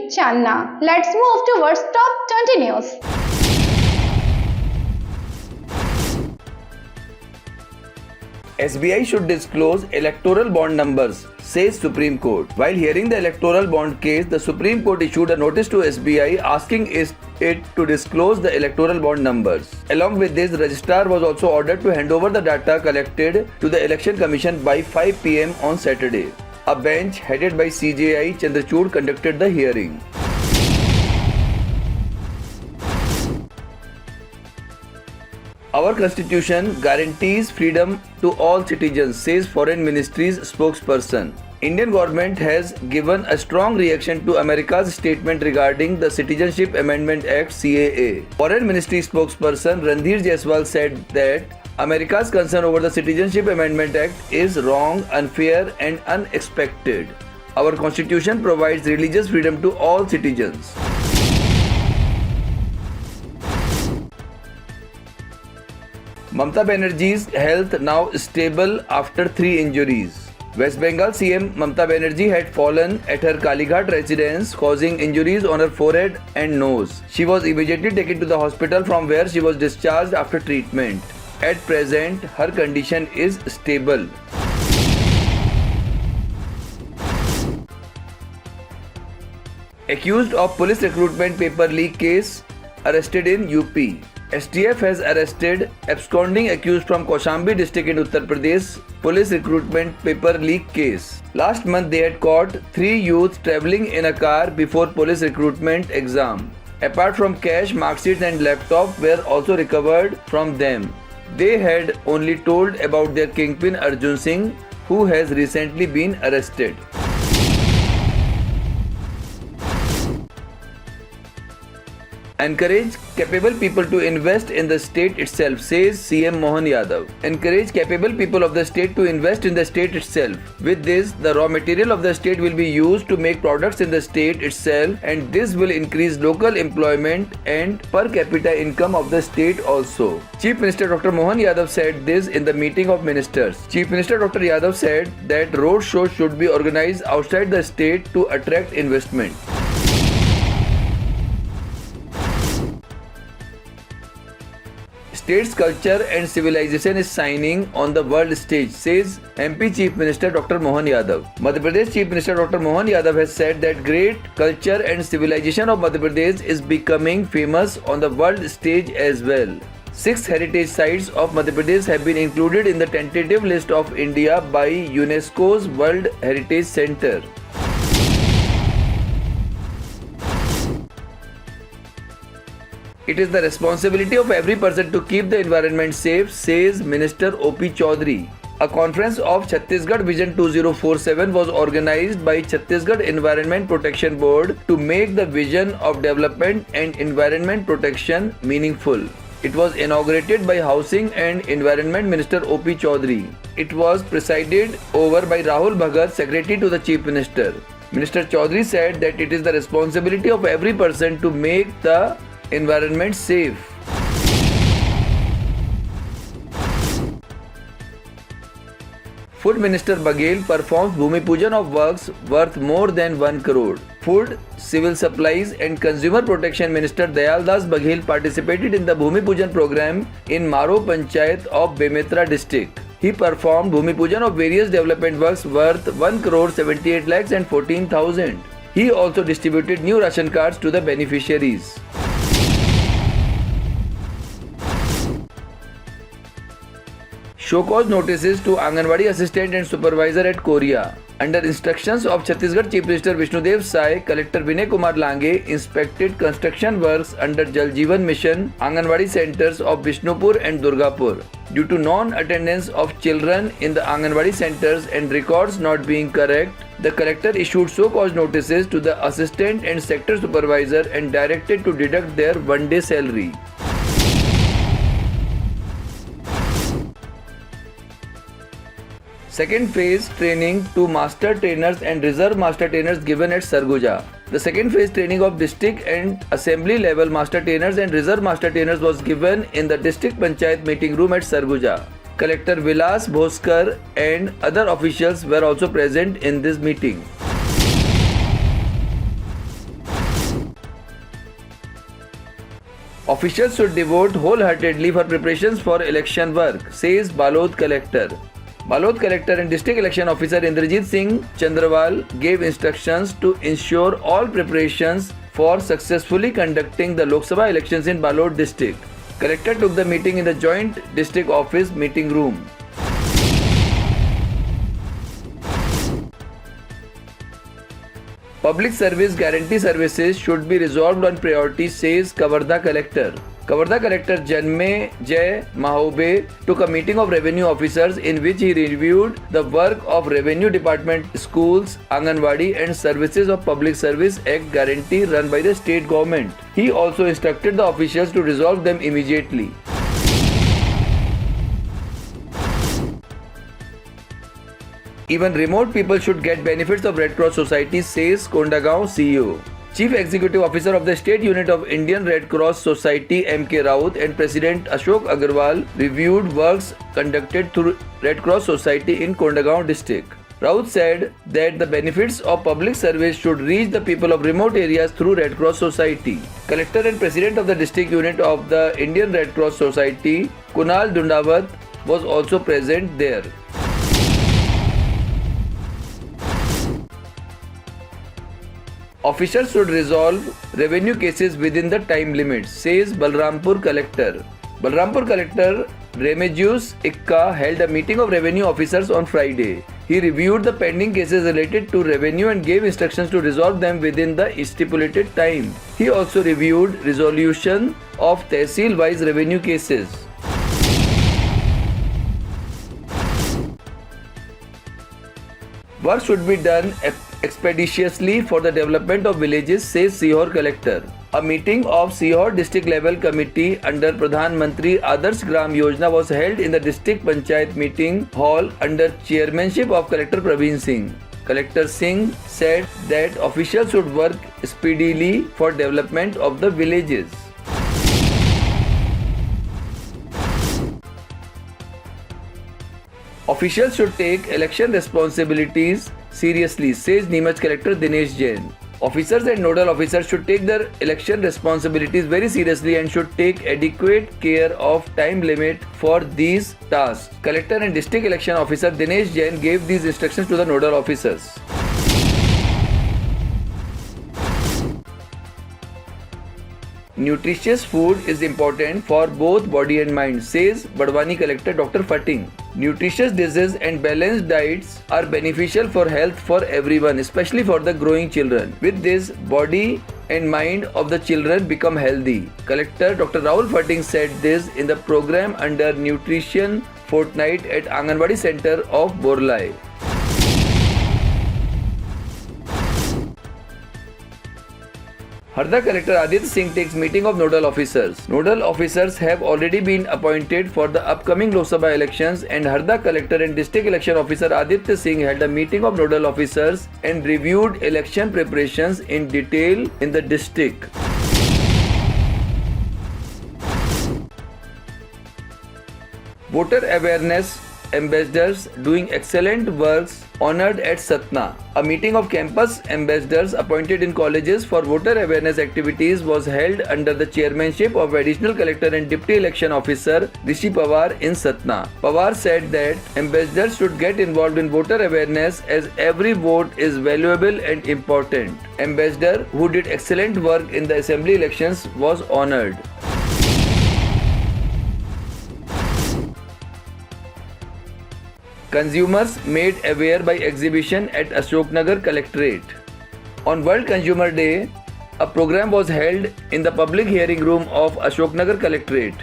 Channa. Let's move towards top 20 news. SBI should disclose electoral bond numbers, says Supreme Court. While hearing the electoral bond case, the Supreme Court issued a notice to SBI asking it to disclose the electoral bond numbers. Along with this, the registrar was also ordered to hand over the data collected to the Election Commission by 5 p.m. on Saturday. A bench headed by CJI Chandrachud conducted the hearing. Our constitution guarantees freedom to all citizens, says Foreign Ministry's spokesperson. Indian government has given a strong reaction to America's statement regarding the Citizenship Amendment Act (CAA). Foreign Ministry spokesperson Randhir Jaiswal said that America's concern over the Citizenship Amendment Act is wrong, unfair and unexpected. Our constitution provides religious freedom to all citizens. Mamata Banerjee's health now stable after 3 injuries. West Bengal CM Mamata Banerjee had fallen at her Kalighat residence, causing injuries on her forehead and nose. She was immediately taken to the hospital, from where she was discharged after treatment. At present, her condition is stable. Accused of police recruitment paper leak case arrested in UP. STF has arrested absconding accused from Kaushambi district in Uttar Pradesh police recruitment paper leak case. Last month they had caught 3 youths travelling in a car before police recruitment exam. Apart from cash, marksheets and laptop were also recovered from them. They had only told about their kingpin Arjun Singh, who has recently been arrested. Encourage capable people to invest in the state itself, says CM Mohan Yadav. Encourage capable people of the state to invest in the state itself. With this, the raw material of the state will be used to make products in the state itself, and this will increase local employment and per capita income of the state also. Chief Minister Dr. Mohan Yadav said this in the meeting of ministers. Chief Minister Dr. Yadav said that road shows should be organized outside the state to attract investment. State's culture and civilization is shining on the world stage, says MP Chief Minister Dr. Mohan Yadav. Madhya Pradesh Chief Minister Dr. Mohan Yadav has said that great culture and civilization of Madhya Pradesh is becoming famous on the world stage as well. 6 heritage sites of Madhya Pradesh have been included in the tentative list of India by UNESCO's World Heritage Center. It is the responsibility of every person to keep the environment safe, says Minister O.P. Chaudhary. A conference of Chhattisgarh Vision 2047 was organized by Chhattisgarh Environment Protection Board to make the vision of development and environment protection meaningful. It was inaugurated by Housing and Environment Minister O.P. Chaudhary. It was presided over by Rahul Bhagat, Secretary to the Chief Minister. Minister Chaudhary said that it is the responsibility of every person to make the environment safe. Food Minister Baghel performs Bhumi Pujan of works worth more than 1 crore. Food, Civil Supplies and Consumer Protection Minister Dayal Das Baghel participated in the Bhumi Pujan program in Maro Panchayat of Bemetra district. He performed Bhumi Pujan of various development works worth 1 crore 78 lakhs and 14,000. He also distributed new ration cards to the beneficiaries. Show cause notices to Anganwadi assistant and supervisor at Korea. Under instructions of Chhattisgarh Chief Minister Vishnudev Sai, Collector Vinay Kumar Lange inspected construction works under Jal Jeevan Mission Anganwadi centers of Vishnupur and Durgapur. Due to non-attendance of children in the Anganwadi centers and records not being correct, the collector issued show cause notices to the assistant and sector supervisor and directed to deduct their one-day salary. Second phase training to master trainers and reserve master trainers given at Sarguja. The second phase training of district and assembly level master trainers and reserve master trainers was given in the district panchayat meeting room at Sarguja. Collector Vilas Bhoskar and other officials were also present in this meeting. Officials should devote wholeheartedly for preparations for election work, says Balod collector. Balod collector and district election officer Indrajit Singh Chandrawal gave instructions to ensure all preparations for successfully conducting the Lok Sabha elections in Balod district. Collector took the meeting in the joint district office meeting room. Public service guarantee services should be resolved on priority, says Kavarda collector. Kavarda collector Janme Jay Mahobe took a meeting of revenue officers in which he reviewed the work of revenue department, schools, Anganwadi and services of Public Service Act guarantee run by the state government. He also instructed the officials to resolve them immediately. Even remote people should get benefits of Red Cross Society, says Kondagaon CEO. Chief Executive Officer of the State Unit of Indian Red Cross Society M.K. Raut and President Ashok Agarwal reviewed works conducted through Red Cross Society in Kondagaon district. Raut said that the benefits of public service should reach the people of remote areas through Red Cross Society. Collector and President of the District Unit of the Indian Red Cross Society, Kunal Dundawat, was also present there. Officials should resolve revenue cases within the time limits, says Balrampur collector. Balrampur collector Remigius Ikka held a meeting of revenue officers on Friday. He reviewed the pending cases related to revenue and gave instructions to resolve them within the stipulated time. He also reviewed resolution of tehsil-wise revenue cases. Work should be done expeditiously for the development of villages, says Sihor collector. A meeting of Sihor district level committee under Pradhan Mantri Adarsh Gram Yojana was held in the district panchayat meeting hall under chairmanship of Collector Praveen Singh. Collector Singh said that officials should work speedily for development of the villages. Officials should take election responsibilities seriously, says Neemuch collector Dinesh Jain. Officers and nodal officers should take their election responsibilities very seriously and should take adequate care of time limit for these tasks. Collector and district election officer Dinesh Jain gave these instructions to the nodal officers. Nutritious food is important for both body and mind, says Badwani collector Dr. Fating. Nutritious dishes and balanced diets are beneficial for health for everyone, especially for the growing children. With this, body and mind of the children become healthy. Collector Dr. Rahul Fating said this in the program under Nutrition Fortnight at Anganwadi Center of Borlai. Harda collector Aditya Singh takes meeting of nodal officers. Nodal officers have already been appointed for the upcoming Lok Sabha elections and Harda collector and district election officer Aditya Singh held a meeting of nodal officers and reviewed election preparations in detail in the district. Voter awareness ambassadors doing excellent works honored at Satna. A meeting of campus ambassadors appointed in colleges for voter awareness activities was held under the chairmanship of additional collector and deputy election officer Rishi Pawar in Satna. Pawar said that ambassadors should get involved in voter awareness as every vote is valuable and important. Ambassador who did excellent work in the assembly elections was honored. Consumers made aware by exhibition at Ashoknagar Collectorate. On World Consumer Day, a program was held in the public hearing room of Ashoknagar Collectorate.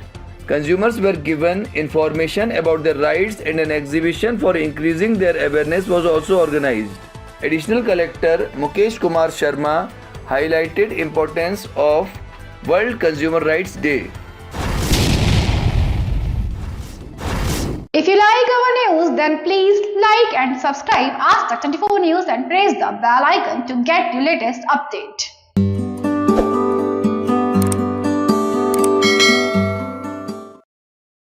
Consumers were given information about their rights and an exhibition for increasing their awareness was also organized. Additional Collector Mukesh Kumar Sharma highlighted importance of World Consumer Rights Day. If you like our news, then please like and subscribe Aaj Tak 24 News and press the bell icon to get the latest update.